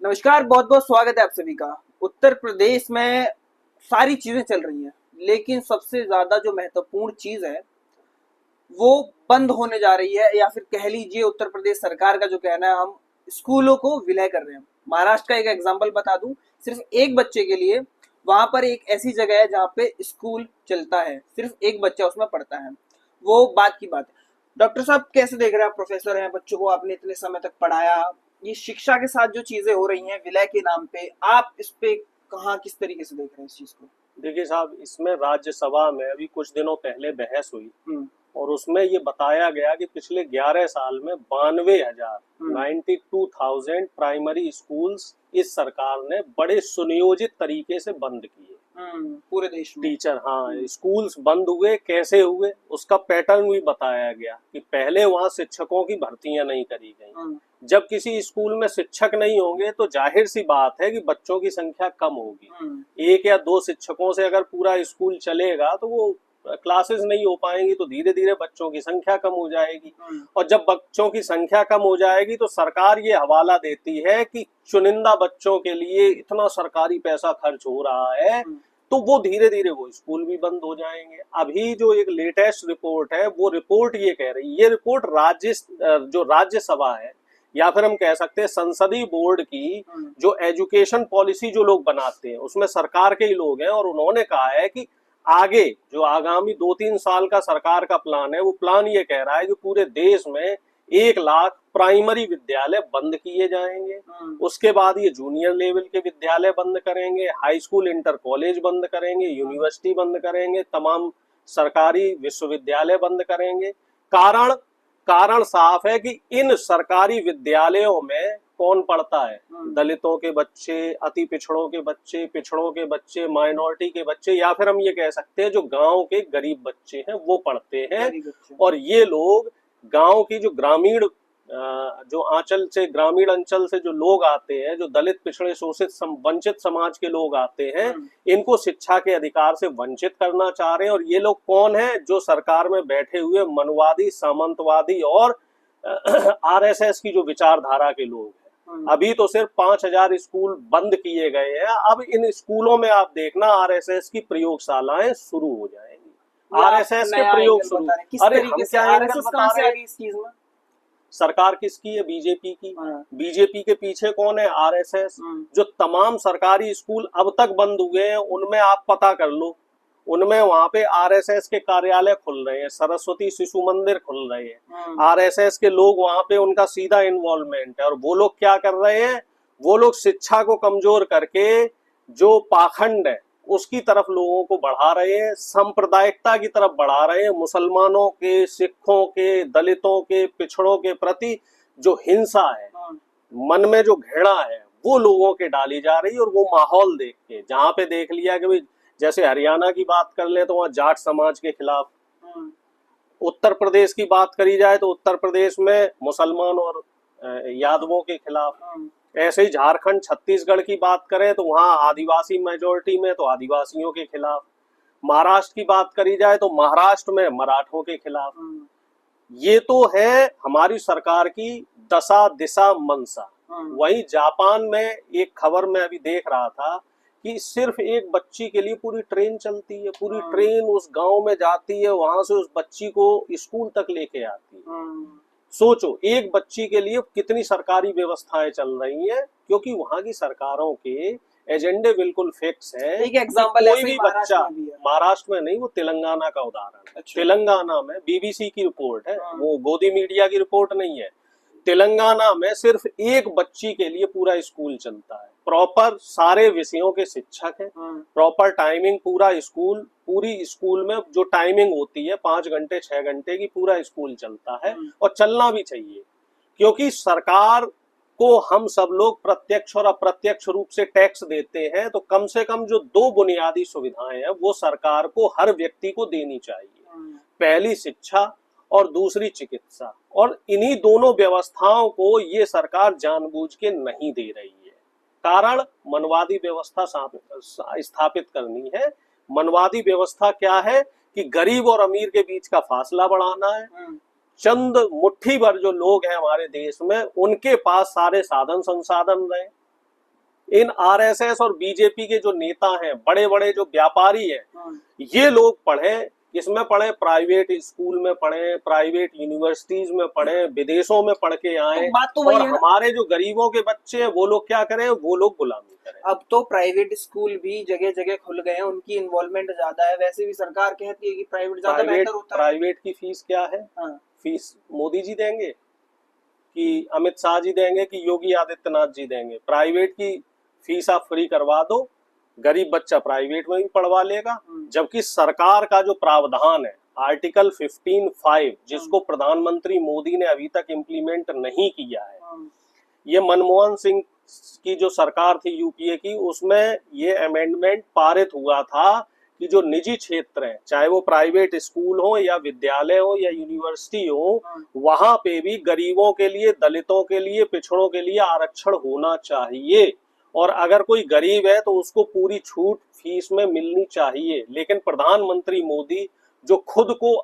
नमस्कार, बहुत बहुत स्वागत है आप सभी का। उत्तर प्रदेश में सारी चीजें चल रही हैं, लेकिन सबसे ज्यादा जो महत्वपूर्ण चीज है वो बंद होने जा रही है, या फिर कह लीजिए उत्तर प्रदेश सरकार का जो कहना है, हम स्कूलों को विलय कर रहे हैं। महाराष्ट्र का एक एग्जांपल बता दूं, सिर्फ एक बच्चे के लिए वहां पर एक ऐसी जगह है जहाँ पे स्कूल चलता है, सिर्फ एक बच्चा उसमें पढ़ता है। वो बात की बात है। डॉक्टर साहब कैसे देख रहे हैं? आप प्रोफेसर हैं, बच्चों को आपने इतने समय तक पढ़ाया। ये शिक्षा के साथ जो चीजें हो रही हैं विलय के नाम पे, आप इस पे कहाँ किस तरीके से देख रहे हैं इस चीज को? देखिए साहब, इसमें राज्यसभा में अभी कुछ दिनों पहले बहस हुई हम्म। और उसमें ये बताया गया कि पिछले 11 साल में 92,000 92,000 प्राइमरी स्कूल्स इस सरकार ने बड़े सुनियोजित तरीके से बंद किए। पूरे देश में टीचर, हाँ, स्कूल्स बंद हुए, कैसे हुए उसका पैटर्न भी बताया गया कि पहले वहाँ शिक्षकों की भर्तियां नहीं करी गई। जब किसी स्कूल में शिक्षक नहीं होंगे तो जाहिर सी बात है कि बच्चों की संख्या कम होगी। एक या दो शिक्षकों से अगर पूरा स्कूल चलेगा तो वो क्लासेस नहीं हो पाएंगी, तो धीरे धीरे बच्चों की संख्या कम हो जाएगी। और जब बच्चों की संख्या कम हो जाएगी तो सरकार ये हवाला देती है कि चुनिंदा बच्चों के लिए इतना सरकारी पैसा खर्च हो रहा है, तो वो धीरे धीरे वो स्कूल भी बंद हो जाएंगे। अभी जो एक लेटेस्ट रिपोर्ट है, वो रिपोर्ट ये कह रही है, ये रिपोर्ट जो राज्यसभा है या फिर हम कह सकते हैं संसदीय बोर्ड की जो एजुकेशन पॉलिसी जो लोग बनाते हैं उसमें सरकार के ही लोग हैं, और उन्होंने कहा है कि आगे जो आगामी 2-3 साल का सरकार का प्लान है, वो प्लान ये कह रहा है कि पूरे देश में 1 लाख प्राइमरी विद्यालय बंद किए जाएंगे। उसके बाद ये जूनियर लेवल के विद्यालय बंद करेंगे, हाई स्कूल इंटर कॉलेज बंद करेंगे, यूनिवर्सिटी बंद करेंगे, तमाम सरकारी विश्वविद्यालय बंद करेंगे। कारण साफ है कि इन सरकारी विद्यालयों में कौन पढ़ता है? दलितों के बच्चे, अति पिछड़ों के बच्चे, पिछड़ों के बच्चे, माइनॉरिटी के बच्चे, या फिर हम ये कह सकते हैं जो गांव के गरीब बच्चे हैं वो पढ़ते हैं। और ये लोग गांव की जो ग्रामीण अंचल से जो लोग आते हैं, जो दलित, पिछड़े, शोषित, वंचित समाज के लोग आते हैं, इनको शिक्षा के अधिकार से वंचित करना चाह रहे हैं। और ये लोग कौन हैं? जो सरकार में बैठे हुए मनवादी, सामंतवादी और आरएसएस की जो विचारधारा के लोग हैं। अभी तो सिर्फ 5,000 स्कूल बंद किए गए हैं, अब इन स्कूलों में आप देखना आरएसएस की प्रयोगशालाएं शुरू हो जाएंगी। आरएसएस के प्रयोग शुरू। अरे हम क्या एंगल बता रहे हैं इस चीज में? सरकार किसकी है? बीजेपी की। बीजेपी के पीछे कौन है? आरएसएस। जो तमाम सरकारी स्कूल अब तक बंद हुए हैं उनमें आप पता कर लो, उनमें वहां पे आरएसएस के कार्यालय खुल रहे हैं, सरस्वती शिशु मंदिर खुल रहे हैं, आरएसएस के लोग वहां पे, उनका सीधा इन्वॉल्वमेंट है। और वो लोग क्या कर रहे हैं? वो लोग शिक्षा को कमजोर करके जो पाखंड है उसकी तरफ लोगों को बढ़ा रहे हैं, सांप्रदायिकता की तरफ बढ़ा रहे हैं। मुसलमानों के, सिखों के, दलितों के, पिछड़ों के प्रति जो हिंसा है, मन में जो घृणा है, वो लोगों के डाली जा रही है। और वो माहौल देख के, जहां पे देख लिया कि भाई जैसे हरियाणा की बात कर ले तो वहां जाट समाज के खिलाफ, उत्तर प्रदेश की बात करी जाए तो उत्तर प्रदेश में मुसलमान और यादवों के खिलाफ, ऐसे ही झारखंड, छत्तीसगढ़ की बात करें तो वहां आदिवासी मेजोरिटी में तो आदिवासियों के खिलाफ, महाराष्ट्र की बात करी जाए तो महाराष्ट्र में मराठों के खिलाफ। ये तो है हमारी सरकार की दशा, दिशा, मनसा। वहीं जापान में एक खबर में अभी देख रहा था कि सिर्फ एक बच्ची के लिए पूरी ट्रेन चलती है, पूरी ट्रेन उस गांव में जाती है, वहां से उस बच्ची को स्कूल तक लेके आती है। सोचो, एक बच्ची के लिए कितनी सरकारी व्यवस्थाएं चल रही हैं, क्योंकि वहां की सरकारों के एजेंडे बिल्कुल फिक्स है। एक एग्जांपल कोई भी बच्चा, महाराष्ट्र में नहीं, वो तेलंगाना का उदाहरण है। तेलंगाना में बीबीसी की रिपोर्ट है, वो गोदी मीडिया की रिपोर्ट नहीं है। तेलंगाना में सिर्फ एक बच्ची के लिए पूरा स्कूल चलता है, प्रॉपर सारे विषयों के शिक्षक हैं, प्रॉपर टाइमिंग, पूरी स्कूल में जो टाइमिंग होती है 5 घंटे 6 घंटे की, पूरा स्कूल चलता है। और चलना भी चाहिए, क्योंकि सरकार को हम सब लोग प्रत्यक्ष और अप्रत्यक्ष रूप से टैक्स देते हैं, तो कम से कम जो 2 बुनियादी सुविधाएं हैं वो सरकार को हर व्यक्ति को देनी चाहिए। पहली शिक्षा और दूसरी चिकित्सा, और इन्हीं दोनों व्यवस्थाओं को ये सरकार जानबूझ के नहीं दे रही है। कारण मनवादी व्यवस्था स्थापित करनी है। मनवादी व्यवस्था क्या है कि गरीब और अमीर के बीच का फासला बढ़ाना है। चंद मुट्ठी भर जो लोग हैं हमारे देश में, उनके पास सारे साधन संसाधन रहे, इन आरएसएस और बीजेपी के जो नेता हैं, बड़े बड़े जो व्यापारी हैं, हाँ। ये लोग पढ़े, किसमें पढ़े? प्राइवेट स्कूल में पढ़े, प्राइवेट यूनिवर्सिटीज में पढ़े, विदेशों में पढ़ के आए, तो बात तो और वही है ना। हमारे जो गरीबों के बच्चे हैं वो लोग क्या करें? वो लोग गुलामी करें। अब तो प्राइवेट स्कूल भी जगह जगह खुल गए हैं, उनकी इन्वॉल्वमेंट ज्यादा है। वैसे भी सरकार कहती है कि प्राइवेट ज्यादा बेहतर होता है। प्राइवेट की फीस क्या है? हाँ। फीस मोदी जी देंगे कि अमित शाह जी देंगे कि योगी आदित्यनाथ जी देंगे? प्राइवेट की फीस आप फ्री करवा दो, गरीब बच्चा प्राइवेट में भी पढ़वा लेगा। जबकि सरकार का जो प्रावधान है आर्टिकल 15(5), जिसको प्रधानमंत्री मोदी ने अभी तक इम्प्लीमेंट नहीं किया है, ये मनमोहन सिंह की जो सरकार थी यूपीए की, उसमें ये अमेंडमेंट पारित हुआ था कि जो निजी क्षेत्र हैं, चाहे वो प्राइवेट स्कूल हो या विद्यालय हो या यूनिवर्सिटी हो, वहां पे भी गरीबों के लिए, दलितों के लिए, पिछड़ों के लिए आरक्षण होना चाहिए। और अगर कोई गरीब है तो उसको पूरी छूट फीस में मिलनी चाहिए। लेकिन प्रधानमंत्री मोदी जो खुद को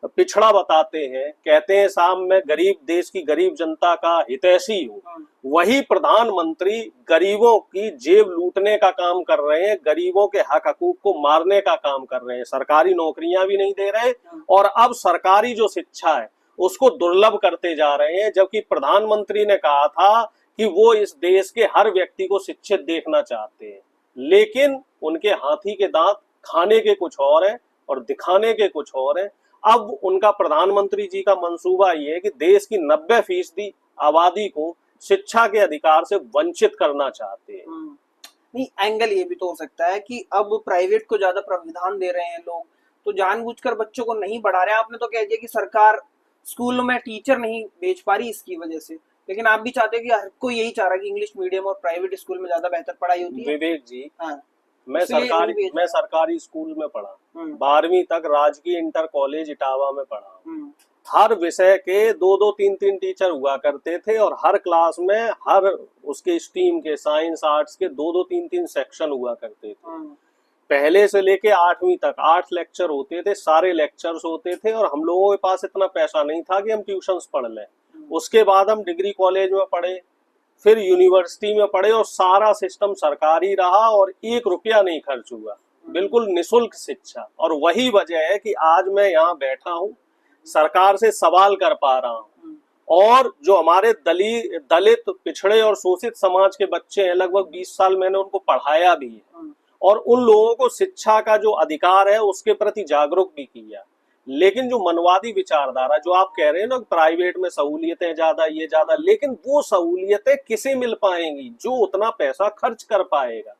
पिछड़ा बताते हैं, कहते हैं साहब मैं गरीब, देश की गरीब जनता का हितैषी हूँ, वही प्रधानमंत्री गरीबों की जेब लूटने का काम कर रहे हैं, गरीबों के हक हकूक को मारने का काम कर रहे हैं। सरकारी नौकरियां भी नहीं दे रहे और अब सरकारी जो शिक्षा है उसको दुर्लभ करते जा रहे हैं। जबकि प्रधानमंत्री ने कहा था कि वो इस देश के हर व्यक्ति को शिक्षित देखना चाहते हैं, लेकिन उनके हाथी के दांत खाने के कुछ और है और दिखाने के कुछ और है। अब उनका प्रधानमंत्री जी का मंसूबा ये है कि देश की 90% आबादी को शिक्षा के अधिकार से वंचित करना चाहते हैं। नहीं, एंगल ये भी तो हो सकता है कि अब प्राइवेट को ज्यादा प्रावधान दे रहे हैं लोग, तो जानबूझकर बच्चों को नहीं बढ़ा रहे हैं। आपने तो कह दिया कि सरकार स्कूलों में टीचर नहीं भेज पा रही इसकी वजह से, लेकिन आप भी चाहते हैं कि हर कोई यही चाह रहा है कि इंग्लिश मीडियम और प्राइवेट स्कूल में ज्यादा बेहतर पढ़ाई होती है। विवेक जी, हाँ, मैं सरकारी स्कूल में पढ़ा, 12वीं तक राजकीय इंटर कॉलेज इटावा में पढ़ा। हर विषय के 2-2, 3-3 टीचर हुआ करते थे और हर क्लास में हर उसके स्ट्रीम के, साइंस आर्ट्स के 2-2, 3-3 सेक्शन हुआ करते थे। पहले से लेके 8वीं तक 8 लेक्चर होते थे, सारे लेक्चर्स होते थे और हम लोगों के पास इतना पैसा नहीं था कि हम ट्यूशंस पढ़ लें। उसके बाद हम डिग्री कॉलेज में पढ़े, फिर यूनिवर्सिटी में पढ़े और सारा सिस्टम सरकारी रहा और 1 रुपया नहीं खर्च हुआ, बिल्कुल निःशुल्क शिक्षा। और वही वजह है कि आज मैं यहाँ बैठा हूँ, सरकार से सवाल कर पा रहा हूँ। और जो हमारे दलित, पिछड़े और शोषित समाज के बच्चे हैं, लगभग 20 साल मैंने उनको पढ़ाया भी है और उन लोगों को शिक्षा का जो अधिकार है उसके प्रति जागरूक भी किया। लेकिन जो मनवादी विचारधारा जो आप कह रहे हैं ना, प्राइवेट में सहूलियतें ज्यादा, ये ज्यादा, लेकिन वो सहूलियतें किसे मिल पाएंगी? जो उतना पैसा खर्च कर पाएगा।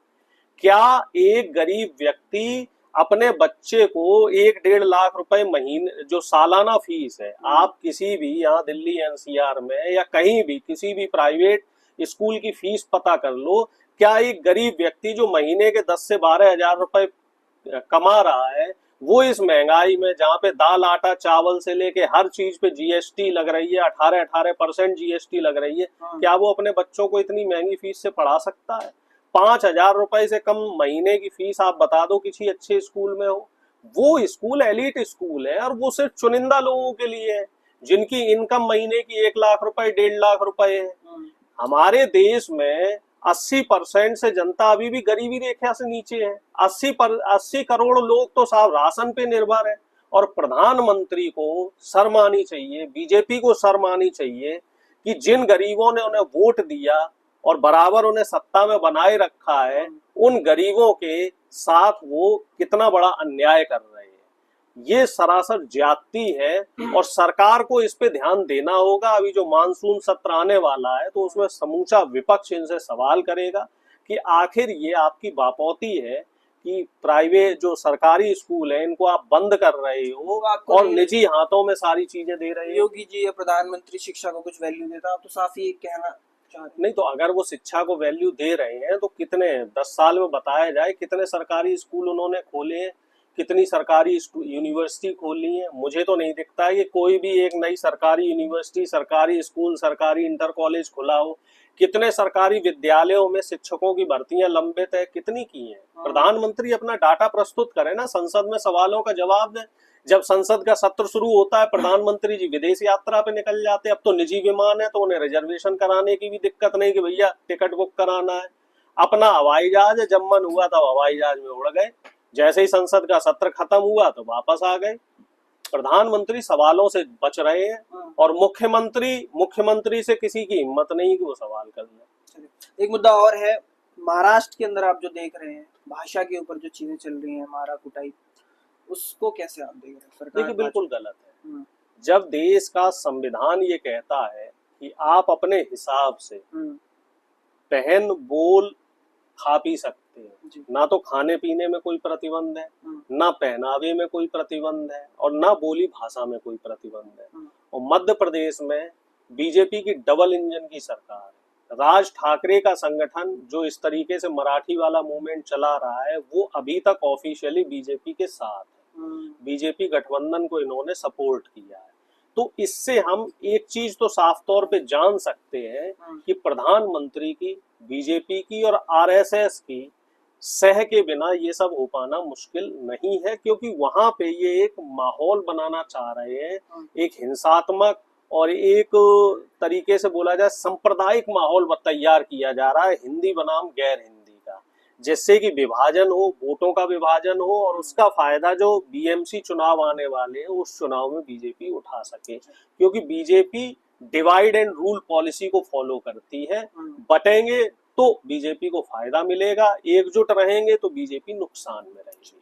क्या एक गरीब व्यक्ति अपने बच्चे को 1-1.5 लाख रुपए महीने, जो सालाना फीस है, आप किसी भी यहाँ दिल्ली एनसीआर में या कहीं भी किसी भी प्राइवेट स्कूल की फीस पता कर लो, क्या एक गरीब व्यक्ति जो महीने के 10 से 12 हजार रुपए कमा रहा है, वो इस महंगाई में, जहाँ पे दाल, आटा, चावल से लेके हर चीज पे जीएसटी लग रही है, 18% जीएसटी लग रही है, क्या वो अपने बच्चों को इतनी महंगी फीस से पढ़ा सकता है? 5,000 रुपए से कम महीने की फीस आप बता दो किसी अच्छे स्कूल में हो। वो स्कूल एलिट स्कूल है और वो सिर्फ चुनिंदा लोगों के लिए है जिनकी इनकम महीने की 1 लाख रुपए, 1.5 लाख रुपए है। हमारे देश में 80% से जनता अभी भी गरीबी रेखा से नीचे है। 80 करोड़ लोग तो साहब राशन पे निर्भर है। और प्रधानमंत्री को शर्म आनी चाहिए, बीजेपी को शर्म आनी चाहिए कि जिन गरीबों ने उन्हें वोट दिया और बराबर उन्हें सत्ता में बनाए रखा है, उन गरीबों के साथ वो कितना बड़ा अन्याय कर रहे हैं। ये सरासर ज्यादती है और सरकार को इस पे ध्यान देना होगा। अभी जो मानसून सत्र आने वाला है तो उसमें समूचा विपक्ष इनसे सवाल करेगा कि आखिर ये आपकी बापौती है कि प्राइवेट जो सरकारी स्कूल है इनको आप बंद कर रहे हो और निजी हाथों में सारी चीजें दे रहे हो। योगी जी या प्रधानमंत्री शिक्षा को कुछ वैल्यू देता, आप तो साफ ये कहना नहीं, तो अगर वो शिक्षा को वैल्यू दे रहे हैं तो कितने 10 साल में बताया जाए कितने सरकारी स्कूल उन्होंने खोले हैं, कितनी सरकारी यूनिवर्सिटी खोली है? मुझे तो नहीं दिखता है कि कोई भी एक नई सरकारी यूनिवर्सिटी, सरकारी स्कूल, सरकारी इंटर कॉलेज खुला हो। कितने सरकारी विद्यालयों में शिक्षकों की भर्तियां लंबित है, कितनी की हैं? प्रधानमंत्री अपना डाटा प्रस्तुत करे ना, संसद में सवालों का जवाब दे। जब संसद का सत्र शुरू होता है, प्रधानमंत्री जी विदेश यात्रा पे निकल जाते हैं। अब तो निजी विमान है तो उन्हें रिजर्वेशन कराने की भी दिक्कत नहीं कि भैया टिकट बुक कराना है। अपना हवाई जहाज है, जब मन हुआ तब हवाई जहाज में उड़ गए, जैसे ही संसद का सत्र खत्म हुआ तो वापस आ गए। प्रधानमंत्री सवालों से बच रहे हैं और मुख्यमंत्री से किसी की हिम्मत नहीं कि वो सवाल कर ले। एक मुद्दा और है, महाराष्ट्र के अंदर आप जो देख रहे हैं भाषा के ऊपर जो चीजें चल रही हैं, मारा कुटाई, उसको कैसे आप देख रहे हैं? सरकार देखिए बिल्कुल गलत है। जब देश का संविधान ये कहता है कि आप अपने हिसाब से पहन बोल खा पी सकते हैं, ना तो खाने पीने में कोई प्रतिबंध है, ना पहनावे में कोई प्रतिबंध है और ना बोली भाषा में कोई प्रतिबंध है। और मध्य प्रदेश में बीजेपी की डबल इंजन की सरकार है। राज ठाकरे का संगठन जो इस तरीके से मराठी वाला मूवमेंट चला रहा है, वो अभी तक ऑफिशियली बीजेपी के साथ है। बीजेपी गठबंधन को इन्होंने सपोर्ट किया है। तो इससे हम एक चीज तो साफ तौर पे जान सकते हैं कि प्रधानमंत्री की, बीजेपी की और आरएसएस की सह के बिना ये सब हो पाना मुश्किल नहीं है, क्योंकि वहां पे ये एक माहौल बनाना चाह रहे हैं, एक हिंसात्मक और एक तरीके से बोला जाए सांप्रदायिक माहौल तैयार किया जा रहा है, हिंदी बनाम गैर हिंदी का, जिससे कि विभाजन हो, वोटों का विभाजन हो और उसका फायदा जो बीएमसी चुनाव आने वाले हैं उस चुनाव में बीजेपी उठा सके। क्योंकि BJP divide and rule policy को फॉलो करती है। बटेंगे तो बीजेपी को फायदा मिलेगा, एकजुट रहेंगे तो बीजेपी नुकसान में रहेगी।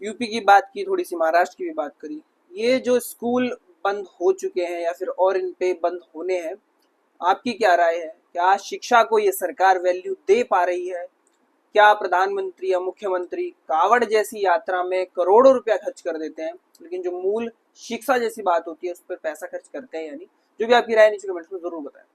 यूपी की बात की, थोड़ी सी महाराष्ट्र की भी बात करी। ये जो स्कूल बंद हो चुके हैं या फिर और इन पे बंद होने हैं, आपकी क्या राय है? क्या शिक्षा को ये सरकार वैल्यू दे पा रही है? क्या प्रधानमंत्री या मुख्यमंत्री कावड़ जैसी यात्रा में करोड़ों रुपया खर्च कर देते हैं, लेकिन जो मूल शिक्षा जैसी बात होती है उस पर पैसा खर्च करते हैं या नहीं? जो भी आपकी राय नीचे कमेंट्स में जरूर बताएं।